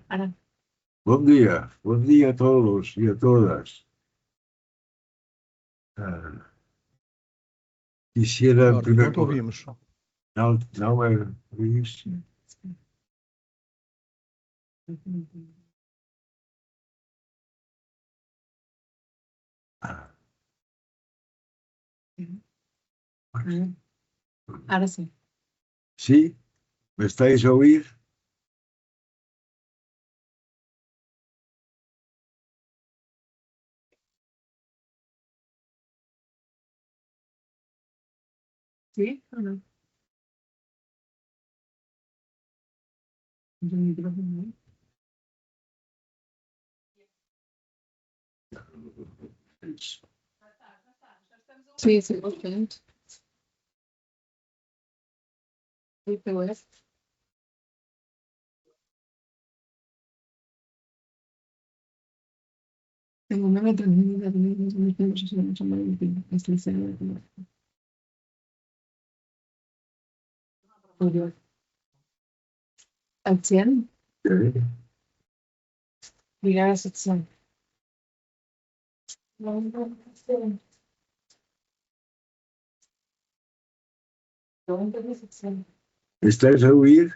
Ara. Buen día a todos y a todas. Quisiera en Eduardo, primer não te lugar. ouvimos. Não é isso. Ahora sí. ¿Sí? ¿Me estáis a oír? ¿Sí o no? Yo micrófono, ¿no? Sí, 100%. Sí, te voy a... Tengo una retransmitida de mis conversaciones son muy útiles. Es la serie de la... Audio. Al 100. Llegar a sección. ¿Me estáis a oír?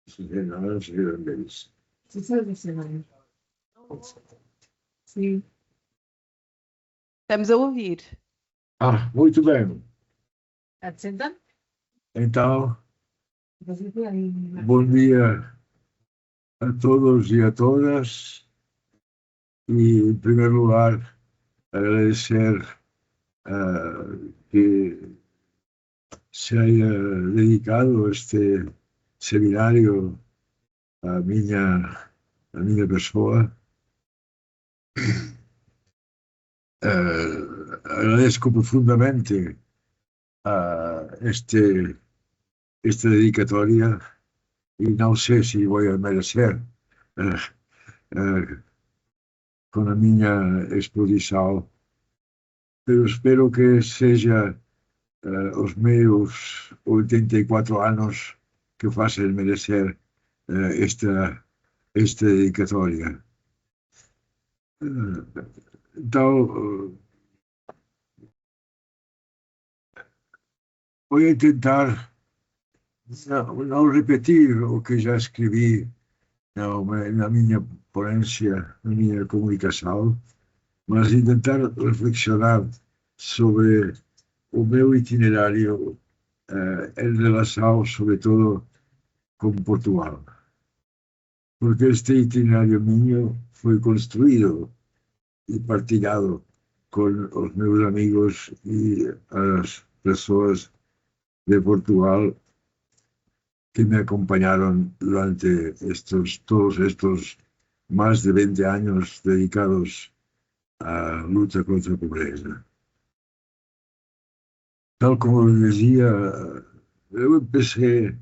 Sí, no sé dónde es. Sí, sabes decir, sí. Estamos a ouvir. Muito bem. ¿Aceptan? Então, Entonces, pues, ahí... bom dia a todos e a todas. E, em primeiro lugar, agradecer que se haya dedicado este seminario a miña persoa. Agradezco profundamente esta dedicatoria y no sé si voy a merecer con a miña exposición, pero espero que seja os meus 84 anos que facen merecer esta dedicatoria. Então, vou tentar não repetir o que já escrevi na minha ponência, na minha comunicação, mas tentar reflexionar sobre o meu itinerário em relação, sobretudo, com Portugal. Porque este itinerário mío foi construído e partilhado com os meus amigos e as pessoas de Portugal que me acompañaron durante todos estos más de 20 años dedicados a lucha contra a pobreza. Tal como les decía, eu empecé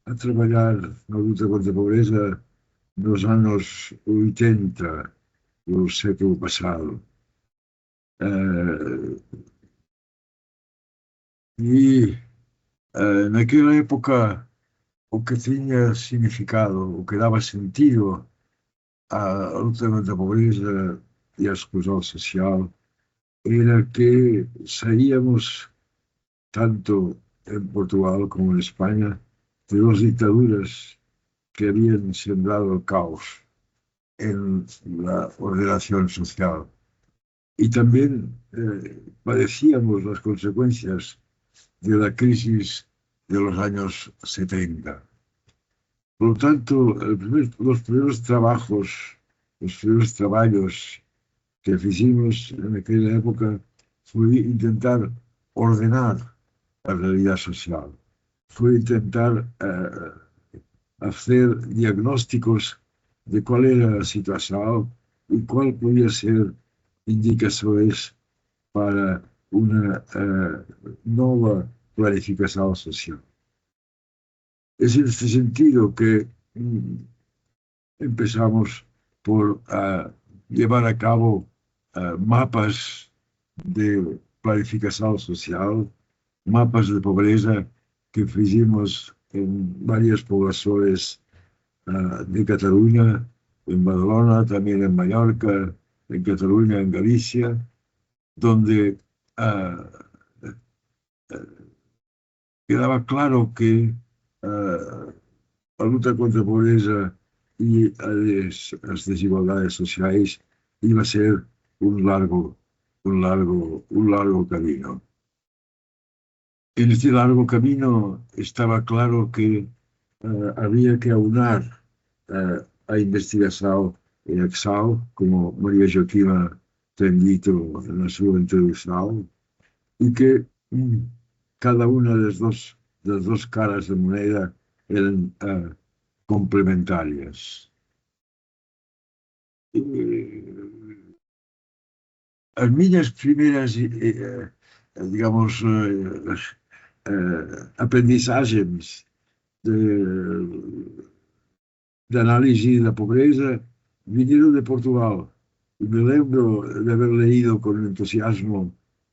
a trabalhar na luta contra a pobreza nos anos 80 do século passado. E naquela época o que tinha significado, o que dava sentido à luta contra a pobreza e a exclusão social era que saíamos, tanto en Portugal como en España, de dos dictaduras que habían sembrado el caos en la ordenación social. Y también padecíamos las consecuencias de la crisis de los años 70. Por lo tanto, los primeros trabajos que hicimos en aquella época fue intentar ordenar la realidad social, fue intentar hacer diagnósticos de cuál era la situación y cuál podía ser indicaciones para una nueva planificación social. Es en este sentido que empezamos por llevar a cabo mapas de planificación social, mapas de pobreza que hicimos en varias poblaciones de Cataluña, en Badalona, también en Mallorca, en Cataluña, en Galicia, donde ah, quedaba claro que a luta contra a pobreza e as desigualdades sociais iba a ser un largo camino. En este largo camino estaba claro que había que aunar a investigación en Exal, como María Joaquima ten dito na súa introdução, e que cada una das dos caras da moneda eran complementarias. As minhas primeiras, digamos, aprendizagens de análise da pobreza vinieron de Portugal. Y me lembro de haber leído con entusiasmo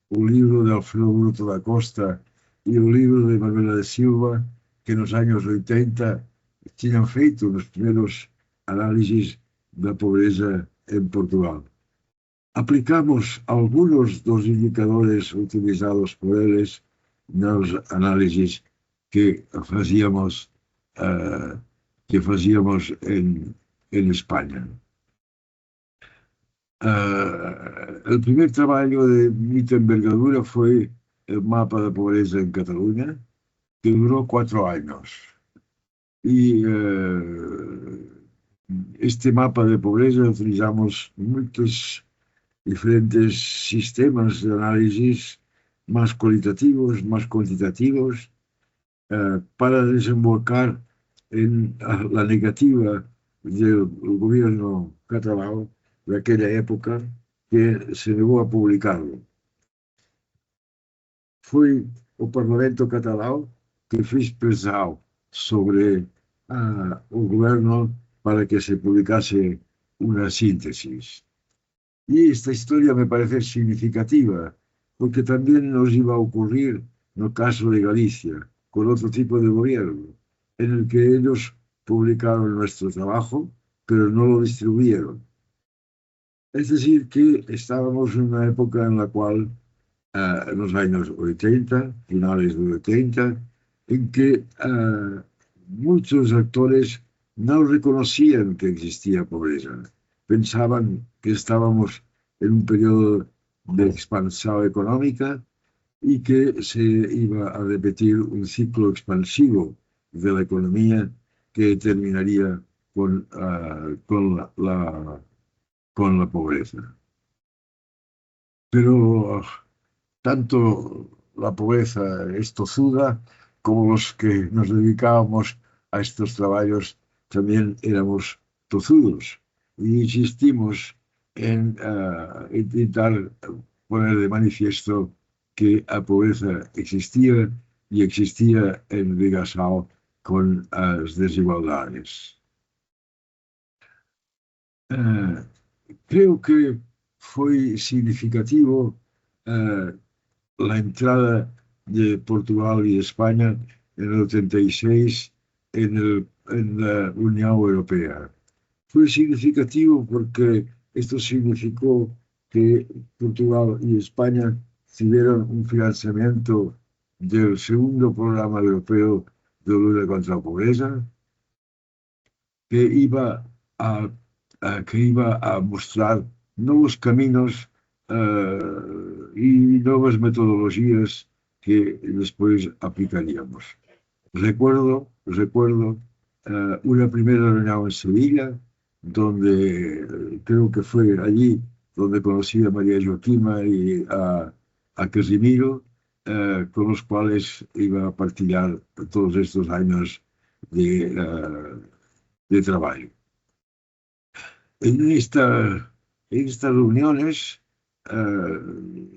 un libro de Alfredo Bruto da Costa y un libro de Manuela de Silva, que en los años 80 tinham feito los primeros análisis da pobreza en Portugal. Aplicamos algunos dos indicadores utilizados por eles nos análisis que hacíamos en España. El primer trabajo de mita envergadura fue el mapa de pobreza en Cataluña, que duró 4 años. Y este mapa de pobreza utilizamos muchos diferentes sistemas de análisis, más cualitativos, más cuantitativos, para desembocar en la negativa del gobierno catalán de aquella época, que se negó a publicarlo. Foi o Parlamento catalán que fez pressão sobre o governo para que se publicase una síntesis. Y esta historia me parece significativa, porque también nos iba a ocurrir en el caso de Galicia, con otro tipo de gobierno, en el que ellos publicaron nuestro trabajo, pero no lo distribuyeron. Es decir, que estábamos en una época en la cual, en los años 80, finales de 80, en que muchos actores no reconocían que existía pobreza. Pensaban que estábamos en un periodo de expansión económica y que se iba a repetir un ciclo expansivo de la economía que terminaría con la pobreza. Pero tanto la pobreza es tozuda como los que nos dedicábamos a estos trabajos también éramos tozudos y insistimos en intentar poner de manifiesto que la pobreza existía y existía en ligación con las desigualdades. Creo que fue significativo la entrada de Portugal y de España en el 86 en la Unión Europea. Fue significativo porque esto significó que Portugal y España tuvieron un financiamiento del segundo programa europeo de lucha contra la pobreza, que iba a mostrar nuevos caminos y nuevas metodologías que después aplicaríamos. Recuerdo una primera reunión en Sevilla, donde creo que fue allí donde conocí a María Joaquima y a Casimiro, con los cuales iba a partillar todos estos años de trabajo. En estas reuniones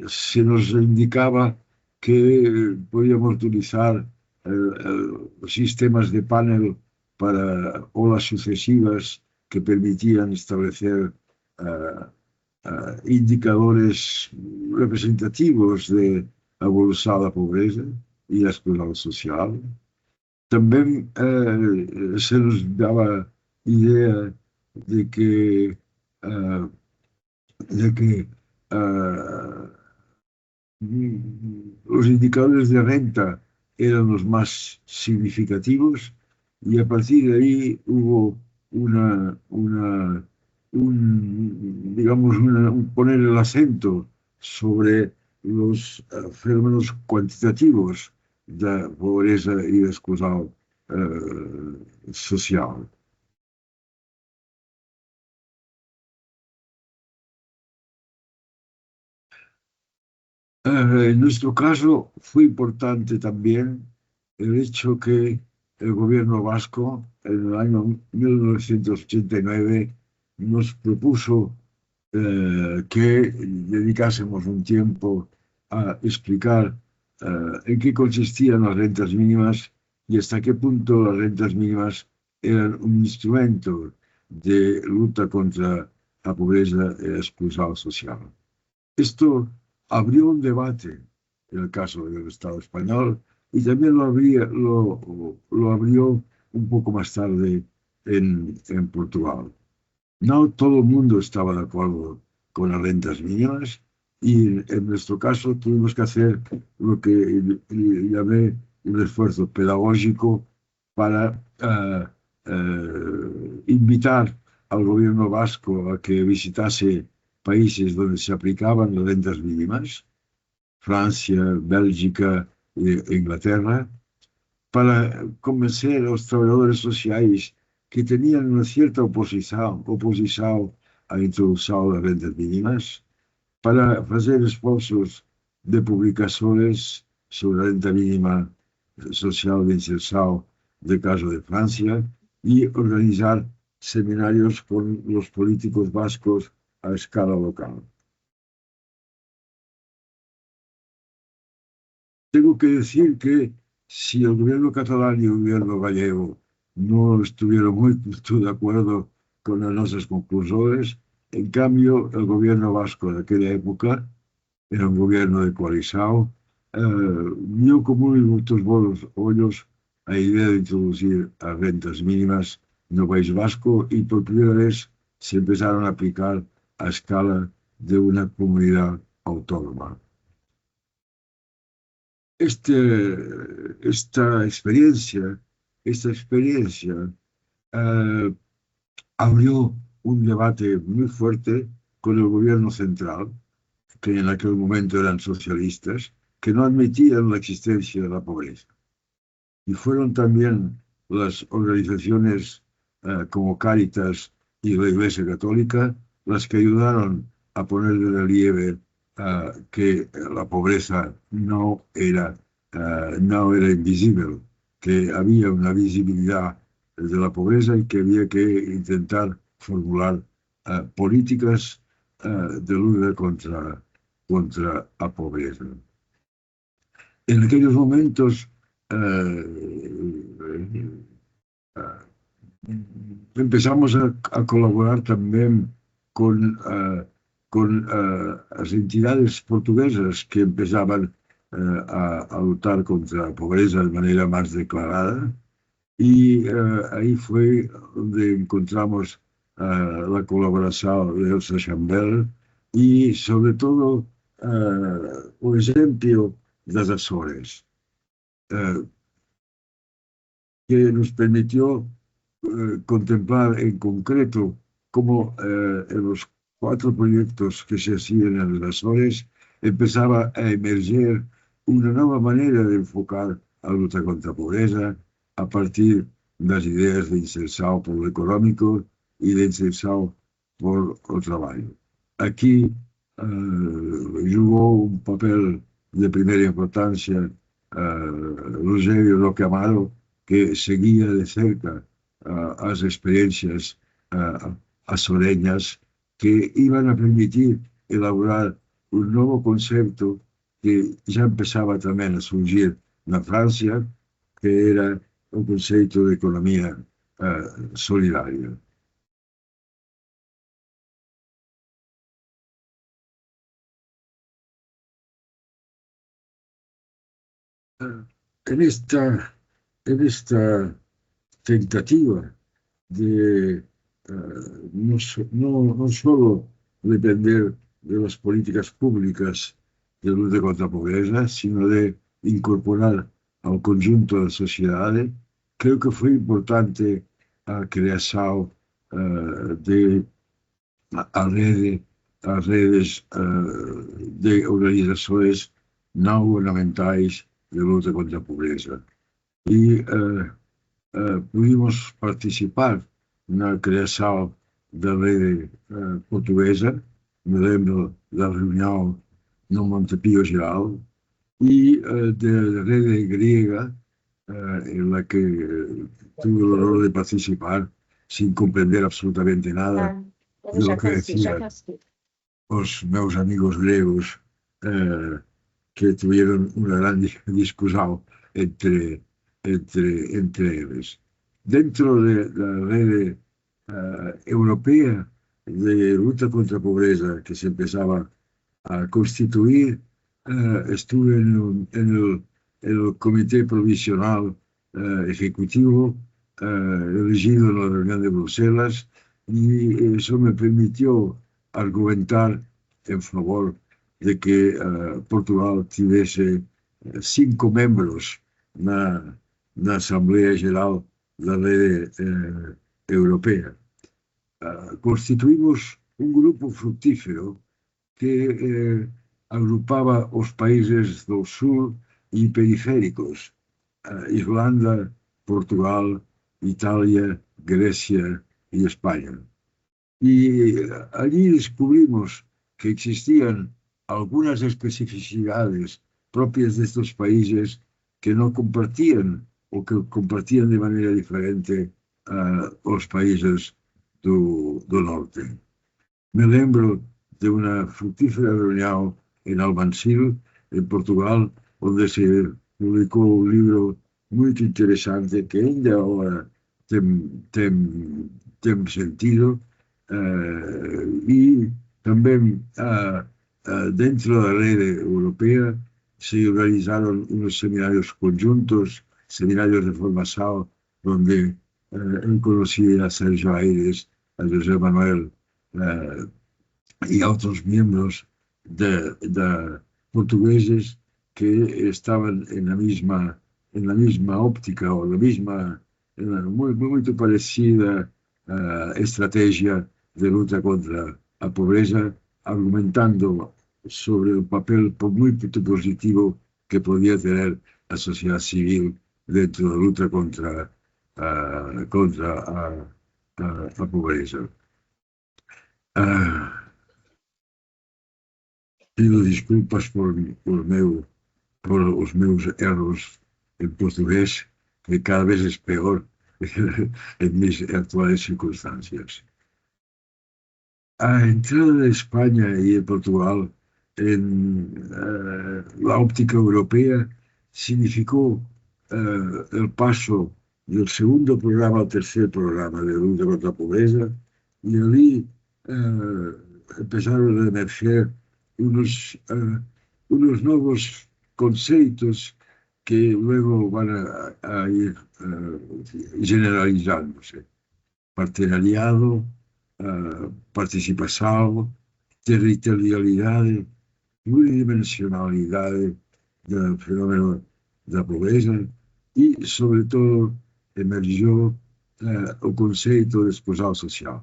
se nos indicaba que podíamos utilizar sistemas de panel para olas sucesivas que permitían establecer indicadores representativos de la evolución de la pobreza y la exclusión social. También se nos daba idea de que, ah, de que ah, los indicadores de renta eran los más significativos y a partir de ahí hubo digamos, poner el acento sobre los fenómenos cuantitativos de pobreza y de exclusión social. En nuestro caso fue importante también el hecho que el gobierno vasco en el año 1989 nos propuso que dedicásemos un tiempo a explicar en qué consistían las rentas mínimas y hasta qué punto las rentas mínimas eran un instrumento de lucha contra la pobreza y la exclusión social. Esto abrió un debate en el caso del Estado español y también lo abrió un poco más tarde en Portugal. No todo el mundo estaba de acuerdo con las rentas mínimas y en nuestro caso tuvimos que hacer lo que llamé un esfuerzo pedagógico para invitar al gobierno vasco a que visitase países donde se aplicaban las rentas mínimas, Francia, Bélgica e Inglaterra, para convencer a los trabajadores sociales que tenían una cierta oposición a la introducción de las rentas mínimas, para hacer esfuerzos de publicaciones sobre la renta mínima social de inserción del caso de Francia y organizar seminarios con los políticos vascos a escala local. Tengo que decir que si el gobierno catalán y el gobierno gallego no estuvieron muy de acuerdo con las nuestras conclusiones, en cambio el gobierno vasco de aquella época era un gobierno de coalición, vio con muy muchos buenos ojos la idea de introducir las rentas mínimas en el País Vasco y por primera vez se empezaron a aplicar a escala de una comunidad autónoma. Esta experiencia eh, abrió un debate muy fuerte con el gobierno central, que en aquel momento eran socialistas, que no admitían la existencia de la pobreza. Y fueron también las organizaciones como Cáritas y la Iglesia Católica las que ayudaron a poner de relieve que la pobreza no era invisible, que había una visibilidad de la pobreza y que había que intentar formular políticas de lucha contra la pobreza. En aquellos momentos empezamos a colaborar también con las entidades portuguesas que empezaban a luchar contra la pobreza de manera más declarada y ahí fue donde encontramos la colaboración de Elsa Chambel y sobre todo un ejemplo de las Azores, eh, que nos permitió contemplar en concreto cómo en los 4 proyectos que se hacían en las Azores empezaba a emerger una nueva manera de enfocar la lucha contra la pobreza a partir de las ideas de inserción por lo económico y de inserción por el trabajo. Aquí jugó un papel de primera importancia Rogério Roque Amaro, que seguía de cerca las experiencias azoreñas que iban a permitir elaborar un nuevo concepto que ya empezaba también a surgir en Francia, que era un concepto de economía solidaria. En esta, en esta tentativa de no solo depender de las políticas públicas de lucha contra la pobreza, sino de incorporar al conjunto de la sociedad. Creo que fue importante la creación de a rede, as redes de organizações não governamentais de luta contra a pobreza. E pudimos participar na criação da rede portuguesa, me lembro da reunião no Montepío Geral, e da rede grega, en la que tuve el honor de participar sin comprender absolutamente nada de lo que decían los meus amigos griegos, que tuvieron una gran discusión entre ellos. Dentro de la red europea de lucha contra la pobreza que se empezaba a constituir, estuve en el comité provisional ejecutivo elegido en la reunión de Bruselas, y eso me permitió argumentar en favor de que Portugal tuviese 5 miembros en la Asamblea General de la Red Europea. Constituimos un grupo fructífero que agrupaba los países del sur y periféricos, Irlanda, Portugal, Italia, Grecia y España. Y allí descubrimos que existían algunas especificidades propias de estos países que no compartían o que compartían de manera diferente los países del norte. Me lembro de una fructífera reunión en Almancil, en Portugal, donde se publicó un libro muy interesante que ainda ahora tem sentido, y también dentro de la red europea se organizaron unos seminarios conjuntos, seminarios de formación, donde conocí a Sergio Aires, a José Manuel y a otros miembros de portugueses que estaban en la misma óptica o la misma, muy parecida estrategia de lucha contra la pobreza, argumentando sobre el papel muy positivo que podía tener la sociedad civil dentro de la lucha contra la pobreza. Pido disculpas por los meus erros en portugués, que cada vez es peor en mis actuales circunstancias. La entrada de España y de Portugal en la óptica europea significó el paso del segundo programa al tercer programa de lucha contra la pobreza, y allí empezaron a emerger unos nuevos conceptos que luego van a ir generalizándose. Partenariado, participación, territorialidad, unidimensionalidad del fenómeno de la pobreza, y sobre todo emergió el concepto de desposado social.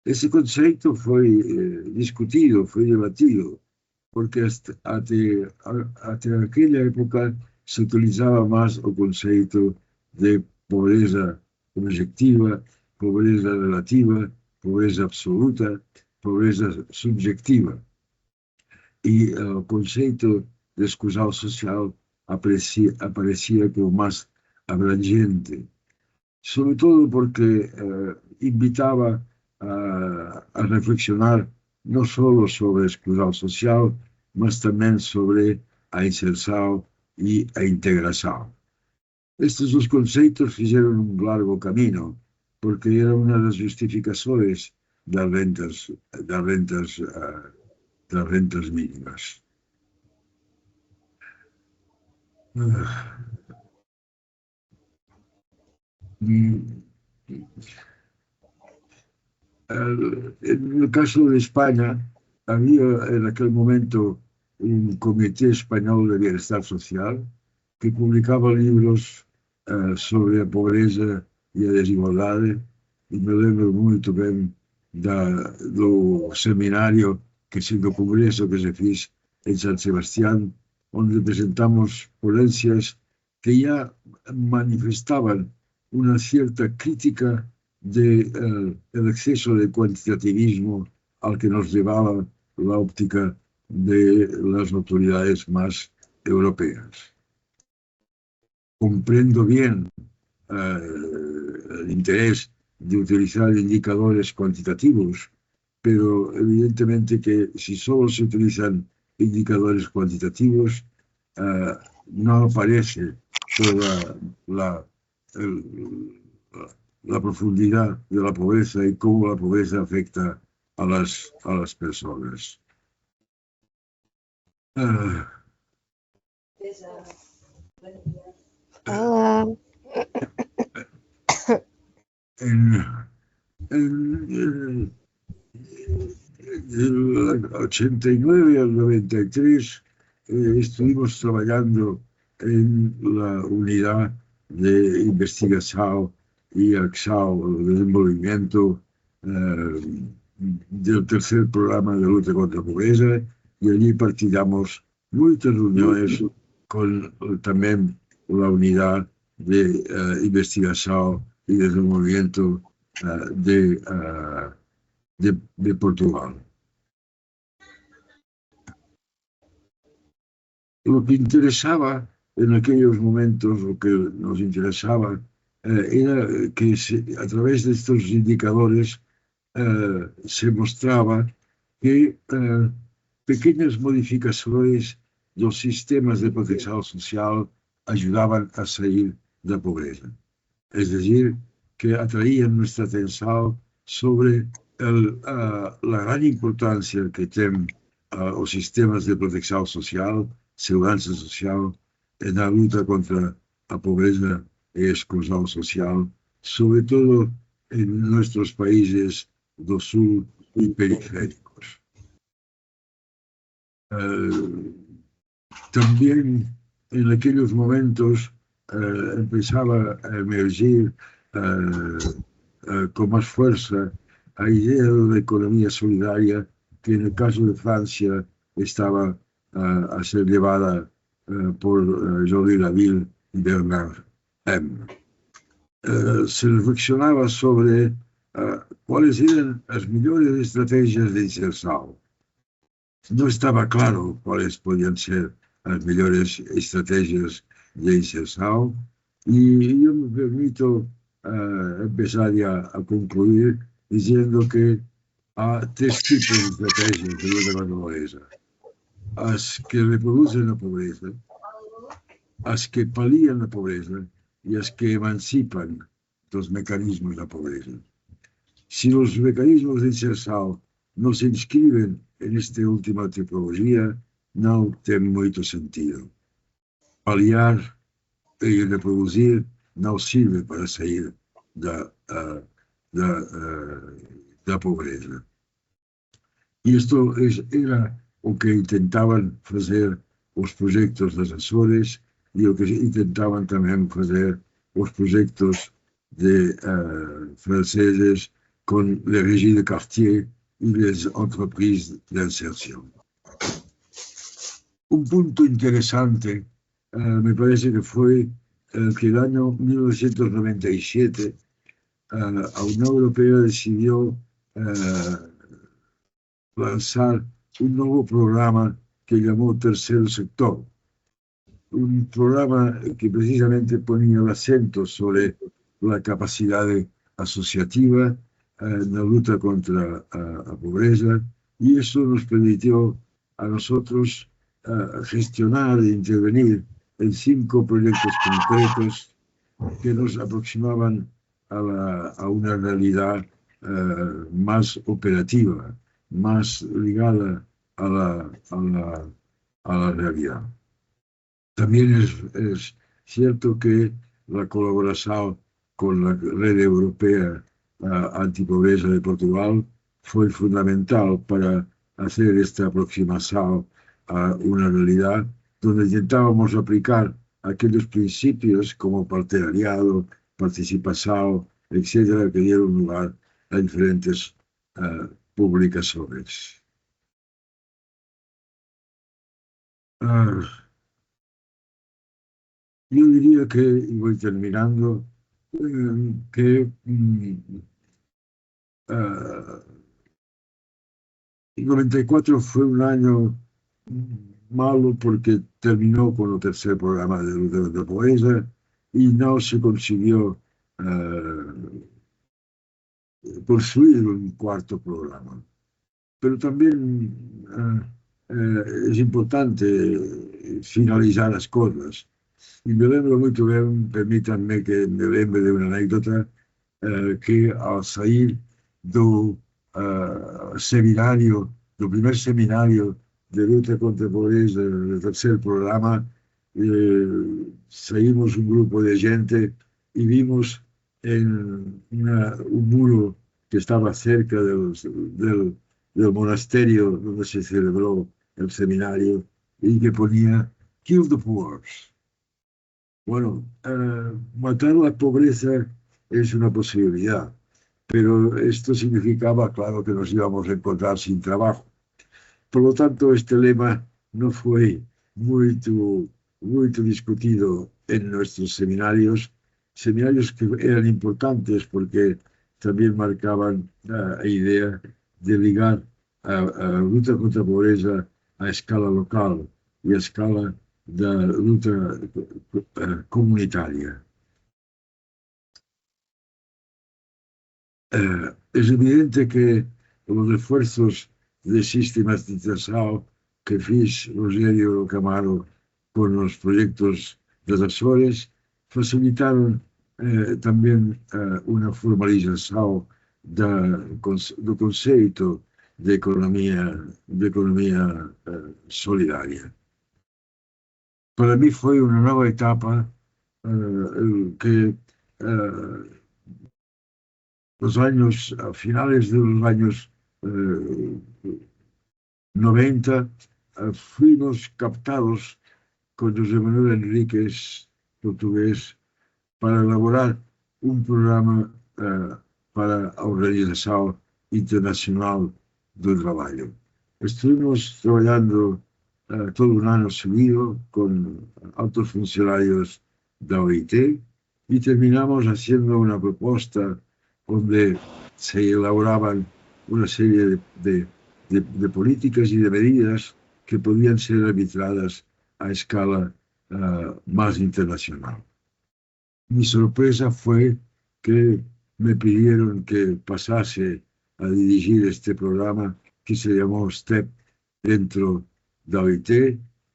Ese concepto fue discutido, fue debatido, porque hasta aquella época se utilizaba más el concepto de pobreza objetiva, pobreza relativa, pobreza absoluta, pobreza subjetiva. Y el concepto de exclusión social aparecía como más abrangente, sobre todo porque invitaba a reflexionar no solo sobre exclusión social, mas también sobre la inserción y la integración. Estos dos conceptos hicieron un largo camino, porque era una de las justificaciones de las rentas mínimas. En el caso de España, había en aquel momento un Comité Español de Bienestar Social que publicaba libros sobre a pobreza e a desigualdade, e me lembro muito bem do seminário do congresso que se fez em San Sebastián, onde apresentamos ponencias que já manifestaban una cierta crítica del exceso de cuantitativismo al que nos llevaba la óptica de las autoridades más europeas. Comprendo bien el interés de utilizar indicadores cuantitativos, pero evidentemente que si solo se utilizan indicadores cuantitativos, no aparece toda la profundidad de la pobreza y cómo la pobreza afecta a las personas. Hola. En del 89 al 93 estuvimos trabajando en la unidad de investigación y acción de desenvolvimiento del tercer programa de lucha contra la pobreza, y allí participamos muchas reuniones con también la unidad de investigación y desenvolvimiento de Portugal. Lo que interesaba en aquellos momentos, lo que nos interesaba, era que a través de estos indicadores se mostraba que pequeñas modificaciones de los sistemas de protección social ayudaban a salir de la pobreza. Es decir, que atraían nuestra atención sobre la gran importancia que tienen los sistemas de protección social, seguridad social, en la lucha contra la pobreza y exclusión social, sobre todo en nuestros países del sur y periféricos. También en aquellos momentos empezaba a emergir con más fuerza la idea de la economía solidaria, que en el caso de Francia estaba a ser llevada por Jordi Laville y Bernard M. Se reflexionaba sobre cuáles eran las mejores estrategias de inserción. No estaba claro cuáles podían ser las mejores estrategias de inserción, y yo me permito empezar ya a concluir diciendo que hay tres tipos de estrategias de lucha contra la pobreza: las que reproducen la pobreza, las que palían la pobreza y las que emancipan los mecanismos de la pobreza. Si los mecanismos de inserción no se inscriben en esta última tipología, no tiene mucho sentido. Paliar y reproducir no sirve para salir de la pobreza. Y esto era lo que intentaban hacer los proyectos de asesores y lo que intentaban también hacer los proyectos de franceses con les régies de quartier y les entreprises d'inserción. Un punto interesante me parece que fue que el año 1997 la Unión Europea decidió lanzar un nuevo programa que llamó Tercer Sector, un programa que precisamente ponía el acento sobre la capacidad asociativa en la lucha contra la pobreza, y eso nos permitió a nosotros gestionar e intervenir en 5 proyectos concretos que nos aproximaban a una realidad más operativa, más ligada a la realidad. También es cierto que la colaboración con la red europea Antipobreza de Portugal fue fundamental para hacer esta aproximación a una realidad donde intentábamos aplicar aquellos principios como partenariado, participación, etcétera, que dieron lugar a diferentes publicaciones. Yo diría que, y voy terminando, que ah, el 94 fue un año malo porque terminó con el tercer programa de poesía y no se consiguió construir un cuarto programa. Pero también es importante finalizar las cosas. Y me lembro muito bem, permítanme que me lembre de uma anécdota, que ao sair do seminário, do primeiro seminário de luta contra a pobreza, do terceiro programa, saímos um grupo de gente e vimos um muro que estava cerca del monasterio onde se celebrou o seminário e que ponía Kill the Poor. Bueno, matar la pobreza es una posibilidad, pero esto significaba, claro, que nos íbamos a encontrar sin trabajo. Por lo tanto, este lema no fue muy discutido en nuestros seminarios, seminarios que eran importantes porque también marcaban la idea de ligar a luta contra a pobreza a escala local y a escala de luta comunitária. Es evidente que los esfuerzos de sistematización que fiz Rogério Camaro con los proyectos de las Açores facilitaron también una formalización del concepto de economía solidaria. Para mí fue una nueva etapa que a finales de los años 90, fuimos captados con José Manuel Enríquez, portugués, para elaborar un programa para la Organización Internacional del Trabajo. Estuvimos trabajando todo un año seguido con altos funcionarios de la OIT y terminamos haciendo una propuesta donde se elaboraban una serie de políticas y de medidas que podían ser arbitradas a escala más internacional. Mi sorpresa fue que me pidieron que pasase a dirigir este programa que se llamó STEP dentro de OIT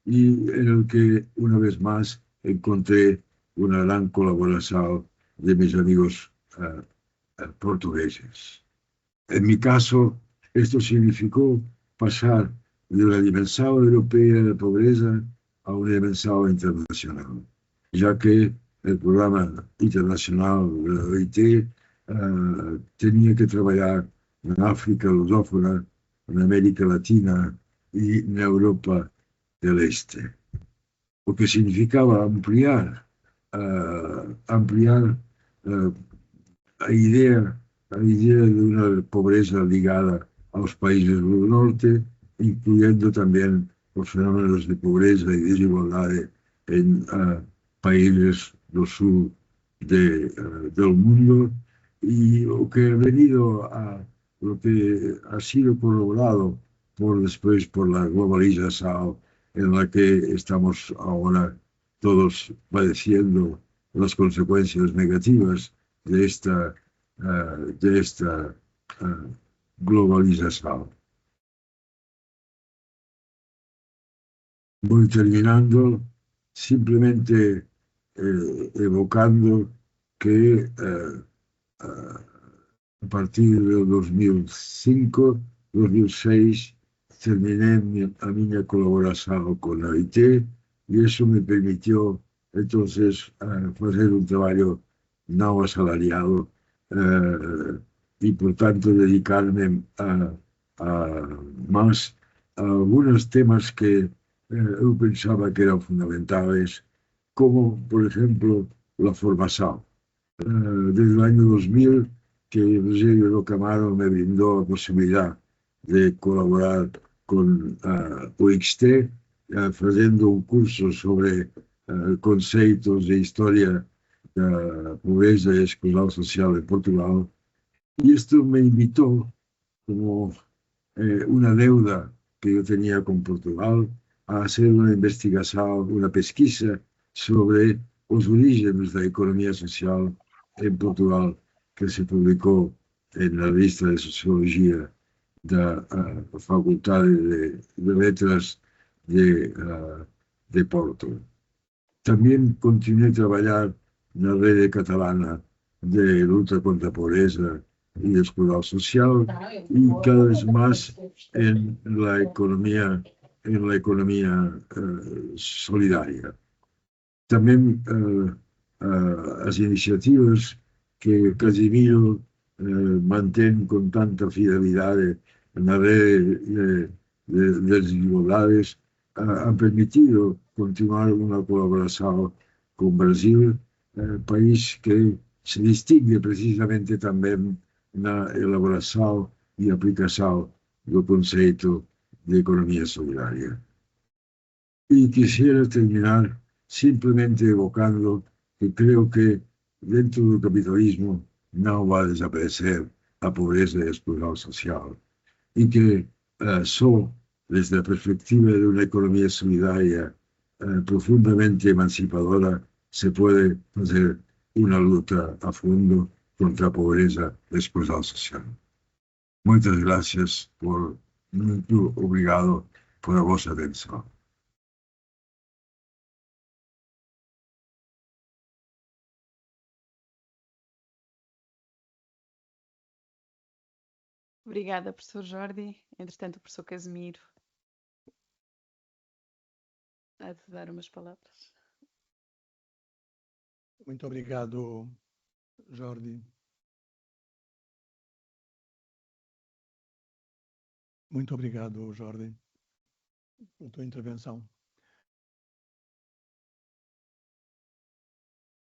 y en el que una vez más encontré una gran colaboración de mis amigos portugueses. En mi caso, esto significó pasar de la dimensión europea de la pobreza a una dimensión internacional, ya que el programa internacional de la OIT tenía que trabajar en África lusófona, en América Latina y en Europa del Este, lo que significaba ampliar la idea de una pobreza ligada a los países del norte, incluyendo también los fenómenos de pobreza y desigualdad en países del sur del mundo, y lo que ha venido lo que ha sido corroborado después por la globalización en la que estamos ahora todos padeciendo las consecuencias negativas de esta globalización. Voy terminando simplemente evocando que a partir del 2005, 2006, terminé a mi colaboración con la OIT y eso me permitió entonces hacer un trabajo no asalariado y por tanto dedicarme más a algunos temas que yo pensaba que eran fundamentales, como por ejemplo la formación. Desde el año 2000 que Rogelio Rocamaro me brindó la posibilidad de colaborar con UXT, haciendo un curso sobre conceitos de historia da pobreza y exclusión social en Portugal. Y esto me invitó, como una deuda que yo tenía con Portugal, a hacer una investigación, una pesquisa sobre los orígenes de la economía social en Portugal, que se publicó en la revista de Sociología de la Facultad de Letras de Porto. También continué a trabajar en la red catalana de lucha contra la pobreza y exclusión social y cada vez más en la economía solidaria. También las iniciativas que Casimiro mantén con tanta fidelidad en la red de desigualdades han permitido continuar una colaboración con Brasil, país que se distingue precisamente también en la elaboración y aplicación del concepto de economía solidaria. Y quisiera terminar simplemente evocando que creo que dentro del capitalismo no va a desaparecer la pobreza y la exclusión social y que solo desde la perspectiva de una economía solidaria profundamente emancipadora se puede hacer una lucha a fondo contra la pobreza y la exclusión social. Muchas gracias por muito obrigado por a vossa atenção. Obrigada, professor Jordi. Entretanto, o professor Casimiro há de dar umas palavras. Muito obrigado, Jordi. Muito obrigado, Jordi, pela tua intervenção.